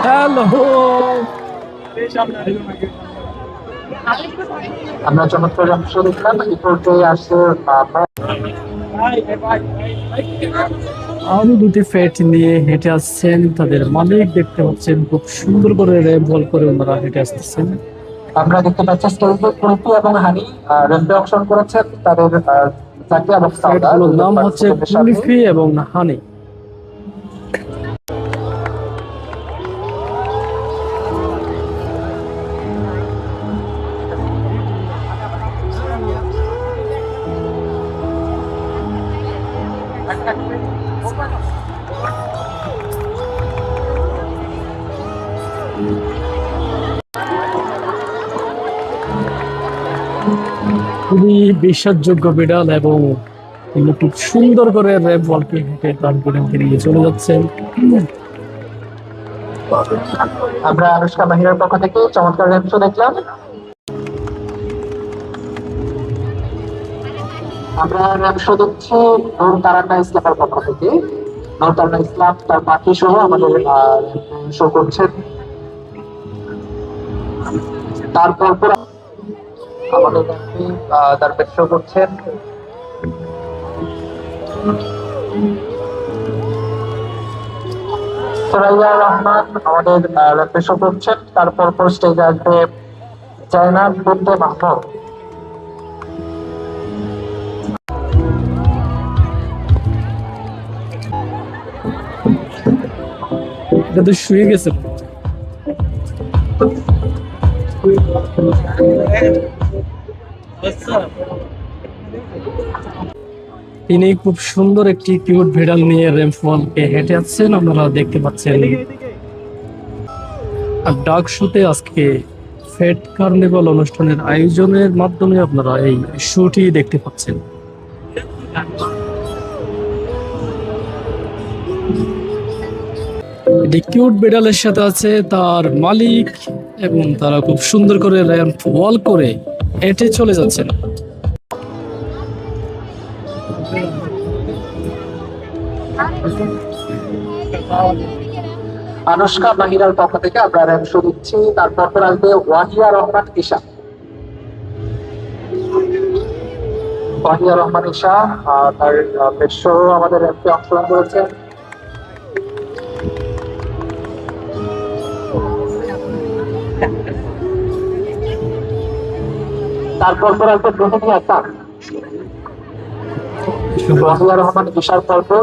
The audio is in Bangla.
হ্যালো। আমরা চমৎকার অংশ দেখলাম এই পর্যায়ে আসছে আরো দুটি ফ্যাট নিয়ে হেঁটে আসছেন, তাদের মালিক দেখতে পাচ্ছেন খুব সুন্দর করে র্যাপ বল করে ওনারা হেঁটে আসতেছেন। আমরা দেখতে পাচ্ছি স্টেজে কুলফি এবং হানি র্যাম্পে অংশগ্রহণ করেছেন তাদের জাকিয়া এবং ফ্যাট সাউদা গুলোর দুজন নাম হচ্ছে পার্টিসিপেন্টের সাথে। কুলফি এবং হানি। খুবই বিশ্বাসযোগ্য বিড়াল এবং তিনি খুব সুন্দর করে র্যাপ বলকে হেঁটে তার বিড়ালকে নিয়ে চলে যাচ্ছেন। আমরা আনুষ্কা মাহিরার পক্ষ থেকে চমৎকার র্যাম্প শো দেখলাম। আমরা র্যাম্প শো দেখছি নূর তারান্না ইসলামের পক্ষ থেকে। নূর তারান্না ইসলাম তার পাখি সহ আমাদের শো করছেন। তারপর আমাদের তার পেট শো করছেন। সুরাইয়া রহমান আমাদের র্যাম্পে শো করছেন। তারপর স্টেজে আসবে জায়নাব বিনতে মাহমুদ। এটা তো শুয়ে গেছে। তিনি খুব সুন্দর একটি কিউট বিড়াল নিয়ে র্যাম্প ওয়ালকে হেঁটে আসছেন, আপনারা দেখতে পাচ্ছেন। আর ডাক শোতে আজকে ফেট কার্নিভাল অনুষ্ঠানের আয়োজনের মাধ্যমে আপনারা এই শোটি দেখতে পাচ্ছেন। এটি কিউট বিড়ালের সাথে আছে তার মালিক এবং তারা খুব সুন্দর করে র্যাম্প ওয়াল করে হেঁটে চলে যাচ্ছেন। আনুষ্কা মাহিরার পক্ষ থেকে আমরা র্যাম্প শো দিচ্ছি। তারপর আসবে ওয়াহিয়া রহমান ঈশা। ওয়াহিয়া রহমান ঈশা তার পেট শো আমাদের র্যাম্পে অংশগ্রহণ করেছেন। তারপর আসবে রোহিণী আসাম। ওয়াহিয়া রহমান ঈশার পরপর